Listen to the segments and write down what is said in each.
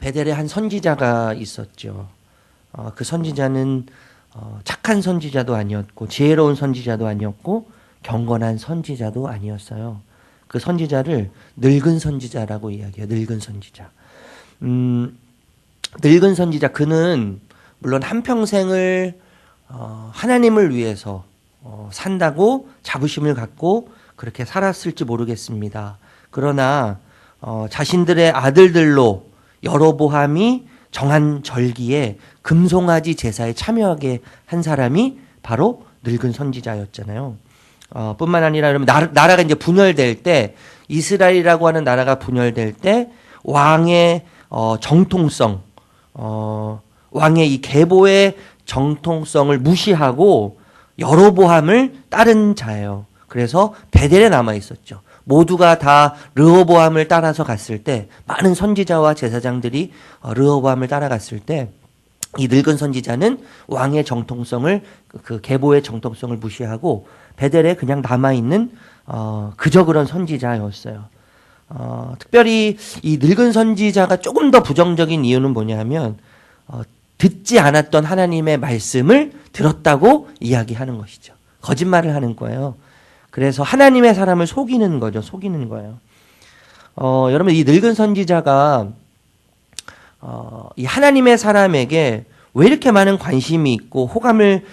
베델에 한 선지자가 있었죠. 그 선지자는 착한 선지자도 아니었고 지혜로운 선지자도 아니었고 경건한 선지자도 아니었어요. 그 선지자를 늙은 선지자라고 이야기해요. 늙은 선지자. 늙은 선지자, 그는 물론 한평생을 하나님을 위해서 산다고 자부심을 갖고 그렇게 살았을지 모르겠습니다. 그러나 자신들의 아들들로 여로보암이 정한 절기에 금송아지 제사에 참여하게 한 사람이 바로 늙은 선지자였잖아요. 뿐만 아니라 그러면 나라가 이제 분열될 때, 이스라엘이라고 하는 나라가 분열될 때 왕의 정통성, 왕의 이 계보의 정통성을 무시하고 여로보암을 따른 자예요. 그래서 베델에 남아 있었죠. 모두가 다 르호보암을 따라서 갔을 때, 많은 선지자와 제사장들이 르호보암을 따라갔을 때 이 늙은 선지자는 왕의 정통성을, 그 계보의 정통성을 무시하고 베델에 그냥 남아있는 그저 그런 선지자였어요. 특별히 이 늙은 선지자가 조금 더 부정적인 이유는 뭐냐 하면 듣지 않았던 하나님의 말씀을 들었다고 이야기하는 것이죠. 거짓말을 하는 거예요. 그래서 하나님의 사람을 속이는 거죠. 속이는 거예요. 여러분, 이 늙은 선지자가 이 하나님의 사람에게 왜 이렇게 많은 관심이 있고 호감을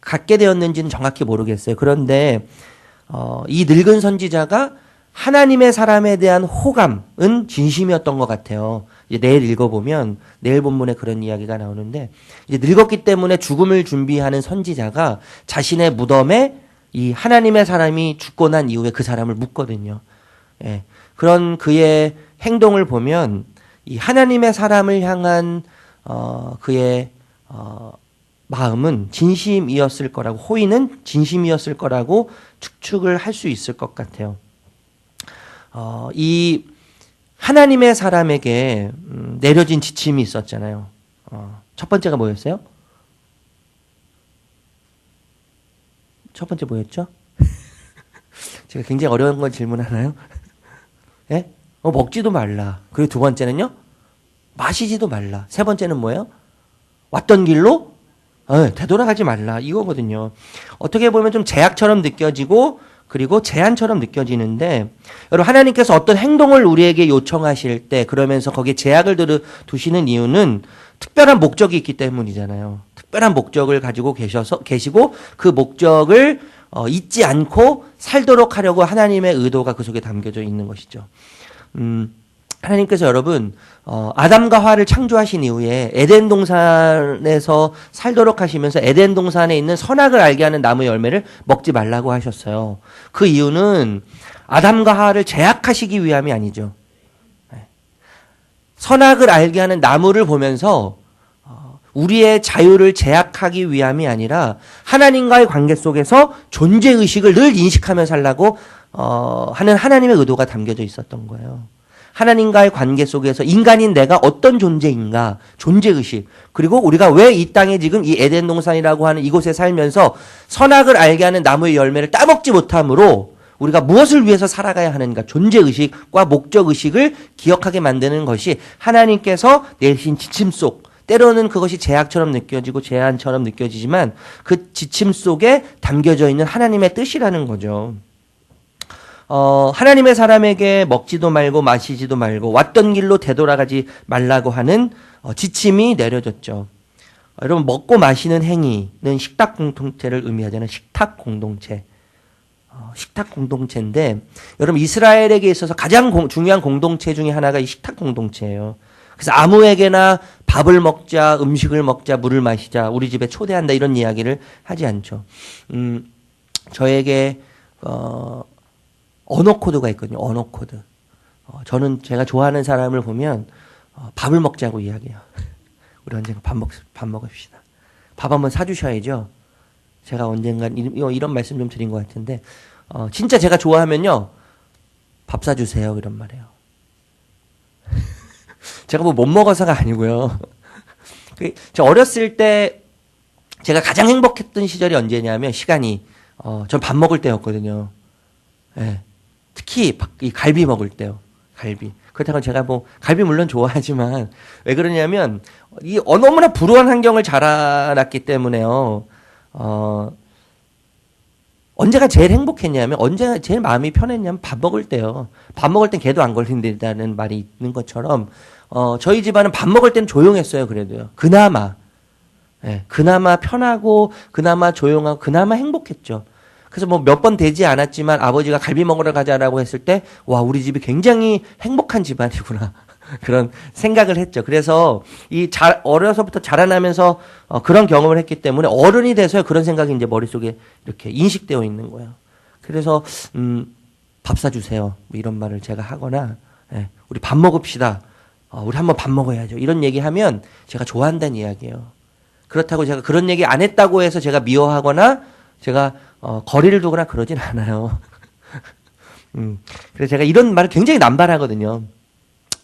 갖게 되었는지는 정확히 모르겠어요. 그런데 이 늙은 선지자가 하나님의 사람에 대한 호감은 진심이었던 것 같아요. 이제 내일 읽어보면 내일 본문에 그런 이야기가 나오는데, 이제 늙었기 때문에 죽음을 준비하는 선지자가 자신의 무덤에 이 하나님의 사람이 죽고 난 이후에 그 사람을 묻거든요. 예. 그런 그의 행동을 보면 이 하나님의 사람을 향한 그의 마음은 진심이었을 거라고, 호의는 진심이었을 거라고 추측을 할 수 있을 것 같아요. 이 하나님의 사람에게 내려진 지침이 있었잖아요. 첫 번째가 뭐였어요? 첫 번째 뭐였죠? 제가 굉장히 어려운 걸 질문하나요? 예? 먹지도 말라. 그리고 두 번째는요? 마시지도 말라. 세 번째는 뭐예요? 왔던 길로 되돌아가지 말라. 이거거든요. 어떻게 보면 좀 제약처럼 느껴지고 그리고 제한처럼 느껴지는데, 여러분, 하나님께서 어떤 행동을 우리에게 요청하실 때 그러면서 거기에 제약을 두시는 이유는 특별한 목적이 있기 때문이잖아요. 특별한 목적을 가지고 계시고 그 목적을 잊지 않고 살도록 하려고 하나님의 의도가 그 속에 담겨져 있는 것이죠. 하나님께서 여러분, 아담과 하와를 창조하신 이후에 에덴 동산에서 살도록 하시면서 에덴 동산에 있는 선악을 알게 하는 나무 열매를 먹지 말라고 하셨어요. 그 이유는 아담과 하와를 제약하시기 위함이 아니죠. 선악을 알게 하는 나무를 보면서 우리의 자유를 제약하기 위함이 아니라 하나님과의 관계 속에서 존재의식을 늘 인식하며 살라고 하는 하나님의 의도가 담겨져 있었던 거예요. 하나님과의 관계 속에서 인간인 내가 어떤 존재인가, 존재의식, 그리고 우리가 왜 이 땅에 지금 이 에덴 동산이라고 하는 이곳에 살면서 선악을 알게 하는 나무의 열매를 따먹지 못함으로 우리가 무엇을 위해서 살아가야 하는가, 존재의식과 목적의식을 기억하게 만드는 것이 하나님께서 내신 지침 속, 때로는 그것이 제약처럼 느껴지고 제한처럼 느껴지지만 그 지침 속에 담겨져 있는 하나님의 뜻이라는 거죠. 하나님의 사람에게 먹지도 말고 마시지도 말고 왔던 길로 되돌아가지 말라고 하는 지침이 내려졌죠. 여러분, 먹고 마시는 행위는 식탁 공동체를 의미하잖아요. 식탁 공동체. 식탁 공동체인데, 여러분, 이스라엘에게 있어서 가장 중요한 공동체 중에 하나가 이 식탁 공동체예요. 그래서 아무에게나 밥을 먹자, 음식을 먹자, 물을 마시자, 우리 집에 초대한다, 이런 이야기를 하지 않죠. 저에게 언어 코드가 있거든요. 언어 코드. 저는 제가 좋아하는 사람을 보면 밥을 먹자고 이야기해요. 우리 언젠가 밥 먹읍시다. 밥 한번 사주셔야죠. 제가 언젠간 이런 말씀 좀 드린 것 같은데, 진짜 제가 좋아하면요, 밥 사주세요, 이런 말이에요. 제가 뭐 못 먹어서가 아니고요. 저 어렸을 때 제가 가장 행복했던 시절이 언제냐면, 시간이 전 밥 먹을 때였거든요. 네. 특히 이 갈비 먹을 때요. 갈비. 그렇다고 제가 뭐 갈비 물론 좋아하지만 왜 그러냐면 너무나 불우한 환경을 자라났기 때문에요. 언제가 제일 행복했냐면, 언제가 제일 마음이 편했냐면 밥 먹을 때요. 밥 먹을 땐 개도 안 걸린다는 말이 있는 것처럼 저희 집안은 밥 먹을 땐 조용했어요. 그래도요. 그나마. 예, 그나마 편하고 그나마 조용하고 그나마 행복했죠. 그래서 뭐 몇 번 되지 않았지만 아버지가 갈비 먹으러 가자라고 했을 때, 와, 우리 집이 굉장히 행복한 집안이구나. 그런 생각을 했죠. 그래서 어려서부터 자라나면서 그런 경험을 했기 때문에 어른이 돼서 그런 생각이 이제 머릿속에 이렇게 인식되어 있는 거예요. 그래서, 밥 사주세요. 뭐 이런 말을 제가 하거나, 예, 우리 밥 먹읍시다. 우리 한번 밥 먹어야죠. 이런 얘기 하면 제가 좋아한다는 이야기예요. 그렇다고 제가 그런 얘기 안 했다고 해서 제가 미워하거나 제가 거리를 두거나 그러진 않아요. 그래서 제가 이런 말을 굉장히 남발하거든요.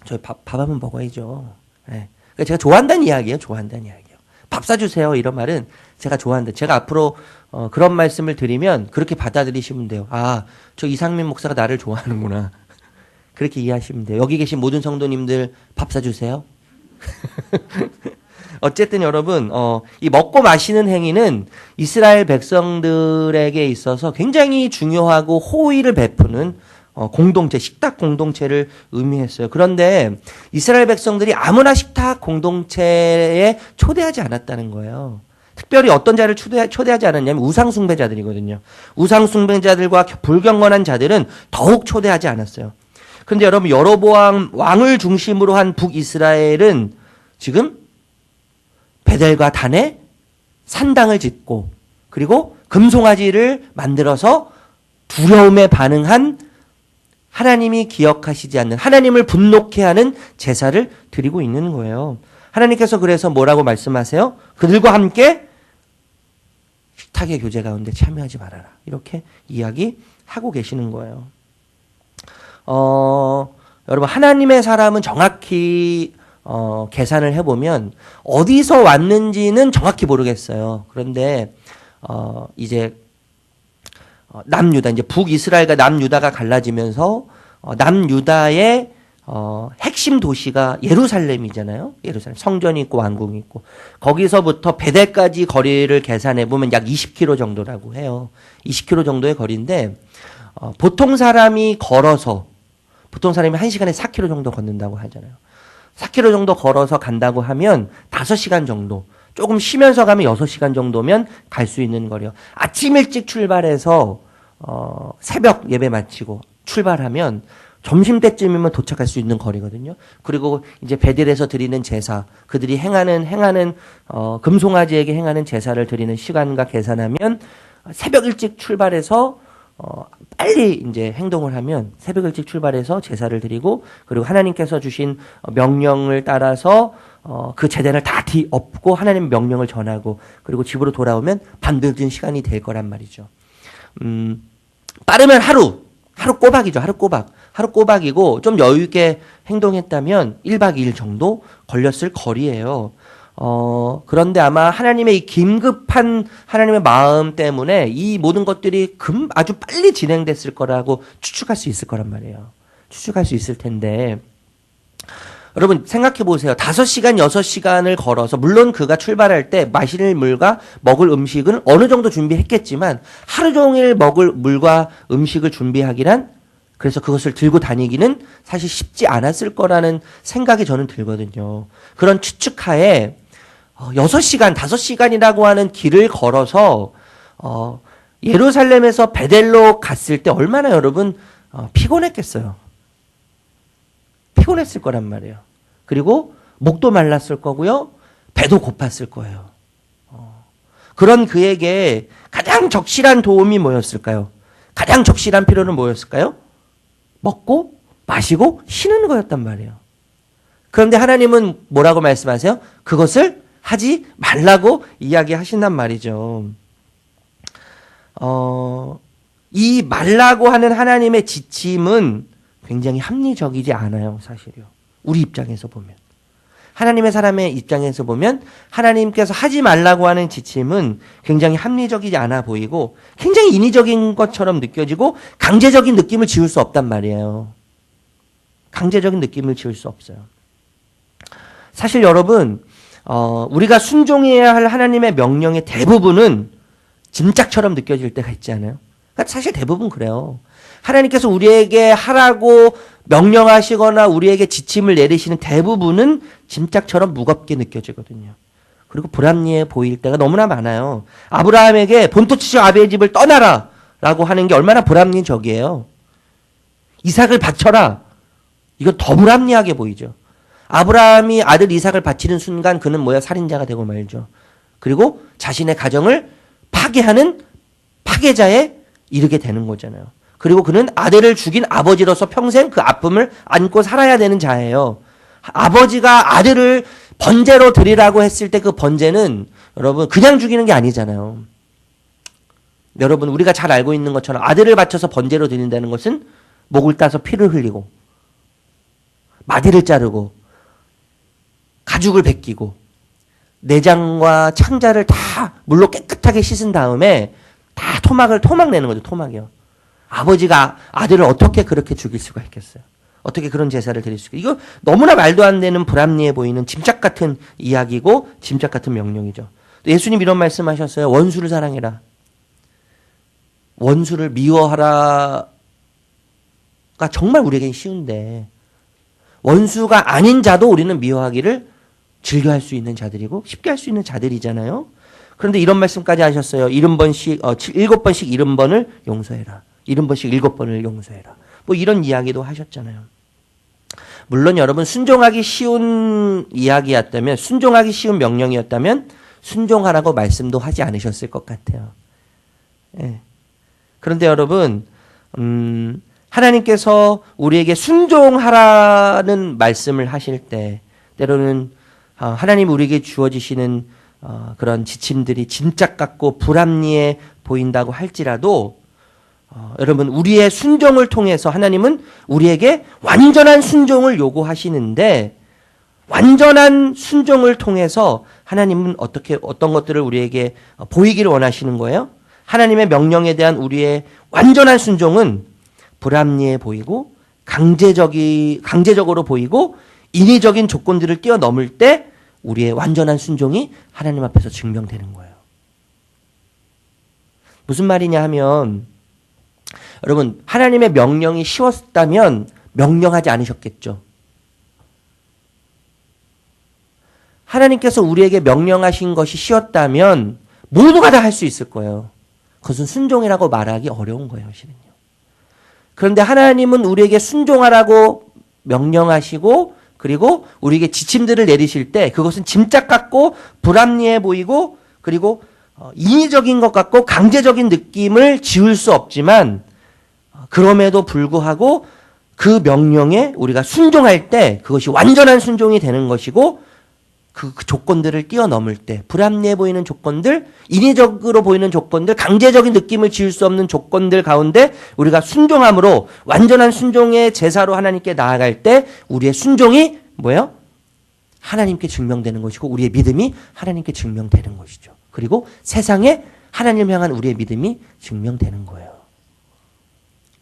저 밥 한번 먹어야죠. 네. 그러니까 제가 좋아한다는 이야기예요. 좋아한다는 이야기예요. 밥 사주세요. 이런 말은 제가 좋아한다. 제가 앞으로 그런 말씀을 드리면 그렇게 받아들이시면 돼요. 아, 저 이상민 목사가 나를 좋아하는구나. 그렇게 이해하시면 돼요. 여기 계신 모든 성도님들 밥 사주세요. 어쨌든 여러분, 이 먹고 마시는 행위는 이스라엘 백성들에게 있어서 굉장히 중요하고 호의를 베푸는 공동체, 식탁 공동체를 의미했어요. 그런데 이스라엘 백성들이 아무나 식탁 공동체에 초대하지 않았다는 거예요. 특별히 어떤 자를 초대하지 않았냐면 우상숭배자들이거든요. 우상숭배자들과 불경건한 자들은 더욱 초대하지 않았어요. 그런데 여러분, 여로보암 왕을 중심으로 한 북이스라엘은 지금 베델과 단에 산당을 짓고 그리고 금송아지를 만들어서 두려움에 반응한, 하나님이 기억하시지 않는, 하나님을 분노케 하는 제사를 드리고 있는 거예요. 하나님께서 그래서 뭐라고 말씀하세요? 그들과 함께 식탁의 교제 가운데 참여하지 말아라. 이렇게 이야기하고 계시는 거예요. 여러분, 하나님의 사람은 정확히 계산을 해보면 어디서 왔는지는 정확히 모르겠어요. 그런데 이제 남유다, 이제 북이스라엘과 남유다가 갈라지면서 남유다의 핵심 도시가 예루살렘이잖아요. 예루살렘 성전이 있고 왕궁이 있고, 거기서부터 베델까지 거리를 계산해 보면 약 20km 정도라고 해요. 20km 정도의 거리인데 보통 사람이 1시간에 4km 정도 걷는다고 하잖아요. 4km 정도 걸어서 간다고 하면 5시간 정도, 조금 쉬면서 가면 6시간 정도면 갈 수 있는 거리요. 아침 일찍 출발해서 새벽 예배 마치고 출발하면 점심때쯤이면 도착할 수 있는 거리거든요. 그리고 이제 베델에서 드리는 제사, 그들이 행하는 금송아지에게 행하는 제사를 드리는 시간과 계산하면 새벽 일찍 출발해서 빨리 이제 행동을 하면 새벽 일찍 출발해서 제사를 드리고, 그리고 하나님께서 주신 명령을 따라서 그 제단을 다 엎고 하나님의 명령을 전하고, 그리고 집으로 돌아오면 밤늦은 시간이 될 거란 말이죠. 빠르면 하루 꼬박이죠. 하루 꼬박이고, 좀 여유 있게 행동했다면 1박 2일 정도 걸렸을 거리예요. 그런데 아마 하나님의 이 긴급한 하나님의 마음 때문에 이 모든 것들이 아주 빨리 진행됐을 거라고 추측할 수 있을 거란 말이에요. 추측할 수 있을 텐데, 여러분 생각해 보세요. 5시간, 6시간을 걸어서, 물론 그가 출발할 때 마실 물과 먹을 음식은 어느 정도 준비했겠지만 하루 종일 먹을 물과 음식을 준비하기란, 그래서 그것을 들고 다니기는 사실 쉽지 않았을 거라는 생각이 저는 들거든요. 그런 추측하에 6시간, 5시간이라고 하는 길을 걸어서 예루살렘에서 베델로 갔을 때 얼마나 여러분 피곤했겠어요. 피곤했을 거란 말이에요. 그리고 목도 말랐을 거고요. 배도 고팠을 거예요. 그런 그에게 가장 적실한 도움이 뭐였을까요? 가장 적실한 필요는 뭐였을까요? 먹고 마시고 쉬는 거였단 말이에요. 그런데 하나님은 뭐라고 말씀하세요? 그것을 하지 말라고 이야기하신단 말이죠. 이 말라고 하는 하나님의 지침은 굉장히 합리적이지 않아요, 사실요. 우리 입장에서 보면. 하나님의 사람의 입장에서 보면 하나님께서 하지 말라고 하는 지침은 굉장히 합리적이지 않아 보이고 굉장히 인위적인 것처럼 느껴지고 강제적인 느낌을 지울 수 없단 말이에요. 강제적인 느낌을 지을 수 없어요. 사실 여러분, 우리가 순종해야 할 하나님의 명령의 대부분은 짐짝처럼 느껴질 때가 있지 않아요? 그러니까 사실 대부분 그래요. 하나님께서 우리에게 하라고 명령하시거나 우리에게 지침을 내리시는 대부분은 짐짝처럼 무겁게 느껴지거든요. 그리고 불합리해 보일 때가 너무나 많아요. 아브라함에게 본토 치신 아비의 집을 떠나라 라고 하는 게 얼마나 불합리적이에요. 이삭을 바쳐라. 이건 더 불합리하게 보이죠. 아브라함이 아들 이삭을 바치는 순간 그는 뭐야? 살인자가 되고 말죠. 그리고 자신의 가정을 파괴하는 파괴자에 이르게 되는 거잖아요. 그리고 그는 아들을 죽인 아버지로서 평생 그 아픔을 안고 살아야 되는 자예요. 아버지가 아들을 번제로 드리라고 했을 때 그 번제는 여러분 그냥 죽이는 게 아니잖아요. 여러분 우리가 잘 알고 있는 것처럼 아들을 바쳐서 번제로 드린다는 것은 목을 따서 피를 흘리고 마디를 자르고 가죽을 벗기고 내장과 창자를 다 물로 깨끗하게 씻은 다음에 다 토막 내는 거죠. 토막이요. 아버지가 아들을 어떻게 그렇게 죽일 수가 있겠어요? 어떻게 그런 제사를 드릴 수가 있겠어요? 이거 너무나 말도 안 되는 불합리해 보이는 짐짝 같은 이야기고 짐짝 같은 명령이죠. 예수님 이런 말씀하셨어요. 원수를 사랑해라. 원수를 미워하라가 정말 우리에겐 쉬운데 원수가 아닌 자도 우리는 미워하기를 즐겨할 수 있는 자들이고 쉽게 할 수 있는 자들이잖아요. 그런데 이런 말씀까지 하셨어요. 7번씩 70번을 용서해라. 70번씩 7번을 용서해라. 뭐 이런 이야기도 하셨잖아요. 물론 여러분 순종하기 쉬운 이야기였다면 순종하기 쉬운 명령이었다면 순종하라고 말씀도 하지 않으셨을 것 같아요. 예. 그런데 여러분 하나님께서 우리에게 순종하라는 말씀을 하실 때 때로는 하나님 우리에게 주어지시는 그런 지침들이 짐짝 같고 불합리해 보인다고 할지라도 여러분 우리의 순종을 통해서 하나님은 우리에게 완전한 순종을 요구하시는데 완전한 순종을 통해서 하나님은 어떤 것들을 우리에게 보이기를 원하시는 거예요? 하나님의 명령에 대한 우리의 완전한 순종은 불합리해 보이고 강제적으로 보이고 인위적인 조건들을 뛰어넘을 때 우리의 완전한 순종이 하나님 앞에서 증명되는 거예요. 무슨 말이냐 하면 여러분 하나님의 명령이 쉬웠다면 명령하지 않으셨겠죠. 하나님께서 우리에게 명령하신 것이 쉬웠다면 모두가 다 할 수 있을 거예요. 그것은 순종이라고 말하기 어려운 거예요, 실은요. 그런데 하나님은 우리에게 순종하라고 명령하시고 그리고 우리에게 지침들을 내리실 때 그것은 짐짝 같고 불합리해 보이고 그리고 인위적인 것 같고 강제적인 느낌을 지울 수 없지만 그럼에도 불구하고 그 명령에 우리가 순종할 때 그것이 완전한 순종이 되는 것이고 그 조건들을 뛰어넘을 때 불합리해 보이는 조건들, 인위적으로 보이는 조건들, 강제적인 느낌을 지을 수 없는 조건들 가운데 우리가 순종함으로 완전한 순종의 제사로 하나님께 나아갈 때 우리의 순종이 뭐예요? 하나님께 증명되는 것이고 우리의 믿음이 하나님께 증명되는 것이죠. 그리고 세상에 하나님을 향한 우리의 믿음이 증명되는 거예요.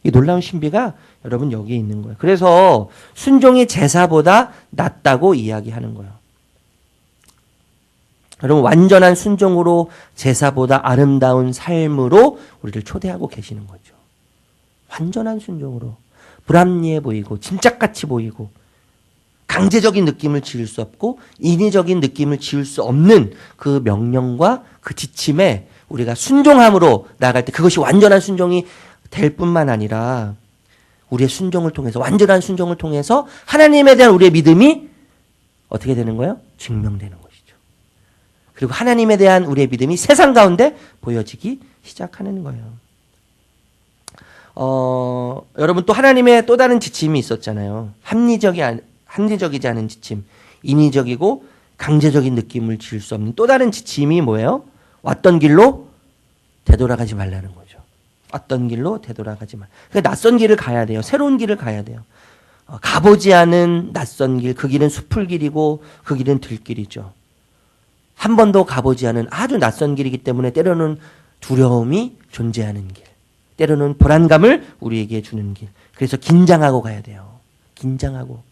이 놀라운 신비가 여러분 여기에 있는 거예요. 그래서 순종이 제사보다 낫다고 이야기하는 거예요. 여러분 완전한 순종으로 제사보다 아름다운 삶으로 우리를 초대하고 계시는 거죠. 완전한 순종으로 불합리해 보이고 짐짝같이 보이고 강제적인 느낌을 지을 수 없고 인위적인 느낌을 지을 수 없는 그 명령과 그 지침에 우리가 순종함으로 나아갈 때 그것이 완전한 순종이 될 뿐만 아니라 우리의 순종을 통해서 완전한 순종을 통해서 하나님에 대한 우리의 믿음이 어떻게 되는 거예요? 증명되는 거예요. 그리고 하나님에 대한 우리의 믿음이 세상 가운데 보여지기 시작하는 거예요. 여러분 또 하나님의 또 다른 지침이 있었잖아요. 합리적이지 않은 지침, 인위적이고 강제적인 느낌을 지을 수 없는 또 다른 지침이 뭐예요? 왔던 길로 되돌아가지 말라는 거죠. 왔던 길로 되돌아가지 말. 그러니까 낯선 길을 가야 돼요. 새로운 길을 가야 돼요. 가보지 않은 낯선 길, 그 길은 숲풀길이고 그 길은 들길이죠. 한 번도 가보지 않은 아주 낯선 길이기 때문에 때로는 두려움이 존재하는 길, 때로는 불안감을 우리에게 주는 길. 그래서 긴장하고 가야 돼요. 긴장하고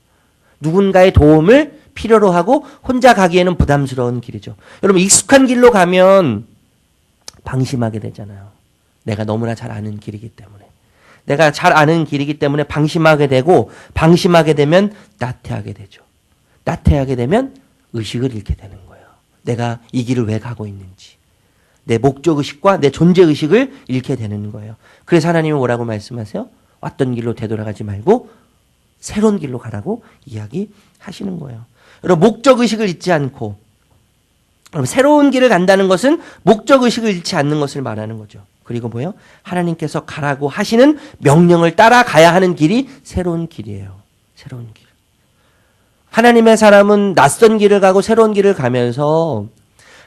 누군가의 도움을 필요로 하고 혼자 가기에는 부담스러운 길이죠. 여러분 익숙한 길로 가면 방심하게 되잖아요. 내가 너무나 잘 아는 길이기 때문에. 내가 잘 아는 길이기 때문에 방심하게 되고 방심하게 되면 나태하게 되죠. 나태하게 되면 의식을 잃게 되는 거예요. 내가 이 길을 왜 가고 있는지. 내 목적의식과 내 존재의식을 잃게 되는 거예요. 그래서 하나님은 뭐라고 말씀하세요? 왔던 길로 되돌아가지 말고 새로운 길로 가라고 이야기하시는 거예요. 여러분 목적의식을 잊지 않고 여러분 새로운 길을 간다는 것은 목적의식을 잃지 않는 것을 말하는 거죠. 그리고 뭐예요? 하나님께서 가라고 하시는 명령을 따라가야 하는 길이 새로운 길이에요. 새로운 길. 하나님의 사람은 낯선 길을 가고 새로운 길을 가면서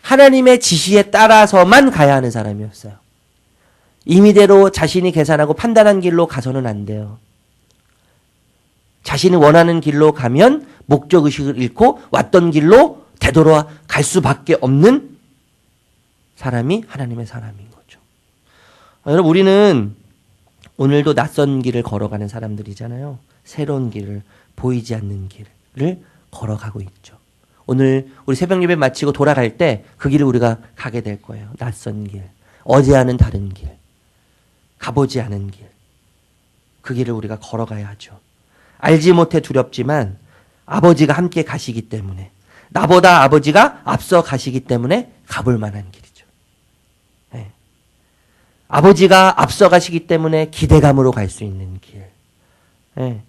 하나님의 지시에 따라서만 가야 하는 사람이었어요. 임의대로 자신이 계산하고 판단한 길로 가서는 안 돼요. 자신이 원하는 길로 가면 목적의식을 잃고 왔던 길로 되돌아갈 수밖에 없는 사람이 하나님의 사람인 거죠. 여러분 우리는 오늘도 낯선 길을 걸어가는 사람들이잖아요. 새로운 길을 보이지 않는 길을 걸어가고 있죠. 오늘 우리 새벽 예배 마치고 돌아갈 때 그 길을 우리가 가게 될 거예요. 낯선 길, 어제와는 다른 길, 가보지 않은 길. 그 길을 우리가 걸어가야 하죠. 알지 못해 두렵지만 아버지가 함께 가시기 때문에 나보다 아버지가 앞서 가시기 때문에 가볼 만한 길이죠. 네. 아버지가 앞서 가시기 때문에 기대감으로 갈 수 있는 길. 네.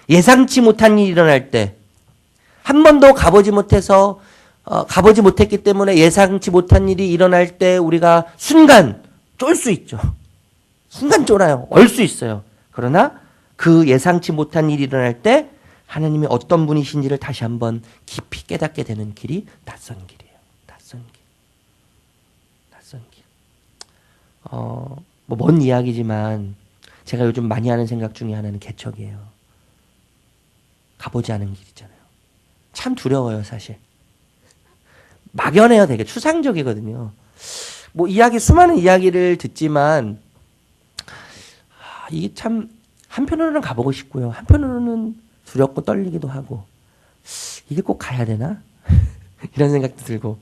예상치 못한 일이 일어날 때 한 번도 가보지 못했기 때문에 예상치 못한 일이 일어날 때 우리가 순간 쫄 수 있죠. 순간 쫄아요. 얼 수 있어요. 그러나 그 예상치 못한 일이 일어날 때 하나님이 어떤 분이신지를 다시 한번 깊이 깨닫게 되는 길이 낯선 길이에요. 낯선 길. 낯선 길. 먼 이야기지만 제가 요즘 많이 하는 생각 중에 하나는 개척이에요. 가보지 않은 길이잖아요. 참 두려워요, 사실. 막연해요, 되게 추상적이거든요. 수많은 이야기를 듣지만 이게 참 한편으로는 가보고 싶고요. 한편으로는 두렵고 떨리기도 하고 이게 꼭 가야 되나? 이런 생각도 들고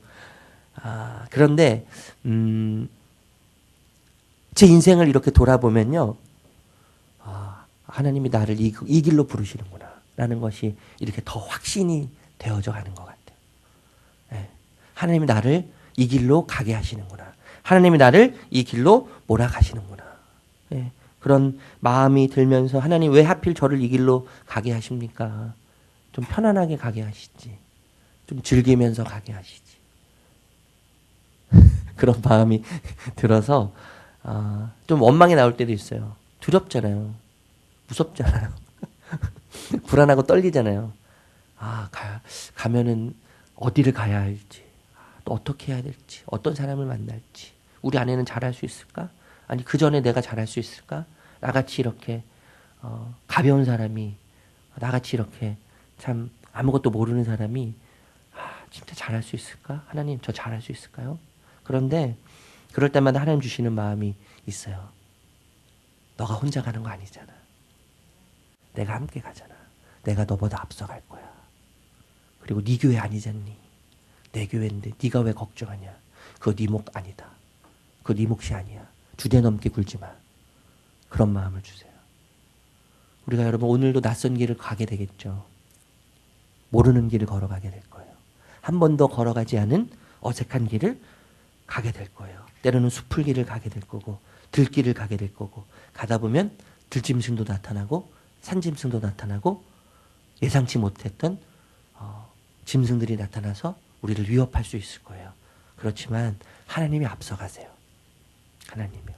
그런데 제 인생을 이렇게 돌아보면요. 하나님이 나를 이 길로 부르시는구나 라는 것이 이렇게 더 확신이 되어져 가는 것 같아요. 네. 하나님이 나를 이 길로 가게 하시는구나. 하나님이 나를 이 길로 몰아가시는구나. 네. 그런 마음이 들면서 하나님 왜 하필 저를 이 길로 가게 하십니까? 좀 편안하게 가게 하시지. 좀 즐기면서 가게 하시지. 그런 마음이 들어서 좀 원망이 나올 때도 있어요. 두렵잖아요. 무섭잖아요. 불안하고 떨리잖아요. 가면은 어디를 가야 할지, 또 어떻게 해야 될지, 어떤 사람을 만날지, 우리 아내는 잘할 수 있을까? 아니 그 전에 내가 잘할 수 있을까? 나같이 이렇게 가벼운 사람이, 나같이 이렇게 참 아무것도 모르는 사람이 진짜 잘할 수 있을까? 하나님 저 잘할 수 있을까요? 그런데 그럴 때마다 하나님 주시는 마음이 있어요. 너가 혼자 가는 거 아니잖아. 내가 함께 가잖아. 내가 너보다 앞서갈 거야. 그리고 네 교회 아니잖니. 내 교회인데 네가 왜 걱정하냐. 그거 네 목 아니다. 그거 네 몫이 아니야. 주대 넘게 굴지 마. 그런 마음을 주세요. 우리가 여러분 오늘도 낯선 길을 가게 되겠죠. 모르는 길을 걸어가게 될 거예요. 한 번도 걸어가지 않은 어색한 길을 가게 될 거예요. 때로는 숲풀길을 가게 될 거고 들길을 가게 될 거고 가다 보면 들짐승도 나타나고 산짐승도 나타나고 예상치 못했던 짐승들이 나타나서 우리를 위협할 수 있을 거예요. 그렇지만 하나님이 앞서가세요. 하나님이요.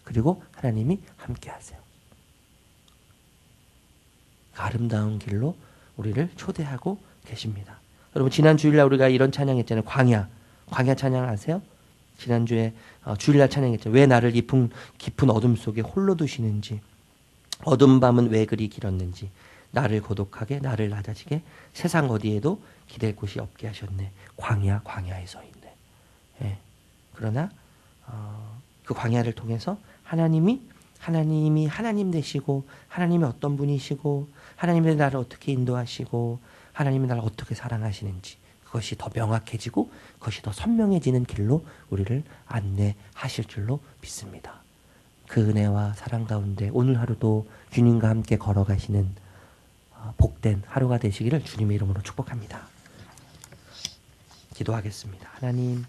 그리고 하나님이 함께 하세요. 아름다운 길로 우리를 초대하고 계십니다. 여러분 지난 주일날 우리가 이런 찬양했잖아요. 광야 찬양 아세요? 지난주에 주일날 찬양했죠. 왜 나를 이 깊은 어둠 속에 홀로 두시는지, 어두운 밤은 왜 그리 길었는지, 나를 고독하게 나를 낮아지게 세상 어디에도 기댈 곳이 없게 하셨네. 광야에 서 있네. 예. 그러나 그 광야를 통해서 하나님이 하나님이 하나님 되시고 하나님이 어떤 분이시고 하나님이 나를 어떻게 인도하시고 하나님이 나를 어떻게 사랑하시는지 그것이 더 명확해지고 그것이 더 선명해지는 길로 우리를 안내하실 줄로 믿습니다. 그 은혜와 사랑 가운데 오늘 하루도 주님과 함께 걸어가시는 복된 하루가 되시기를 주님의 이름으로 축복합니다. 기도하겠습니다. 하나님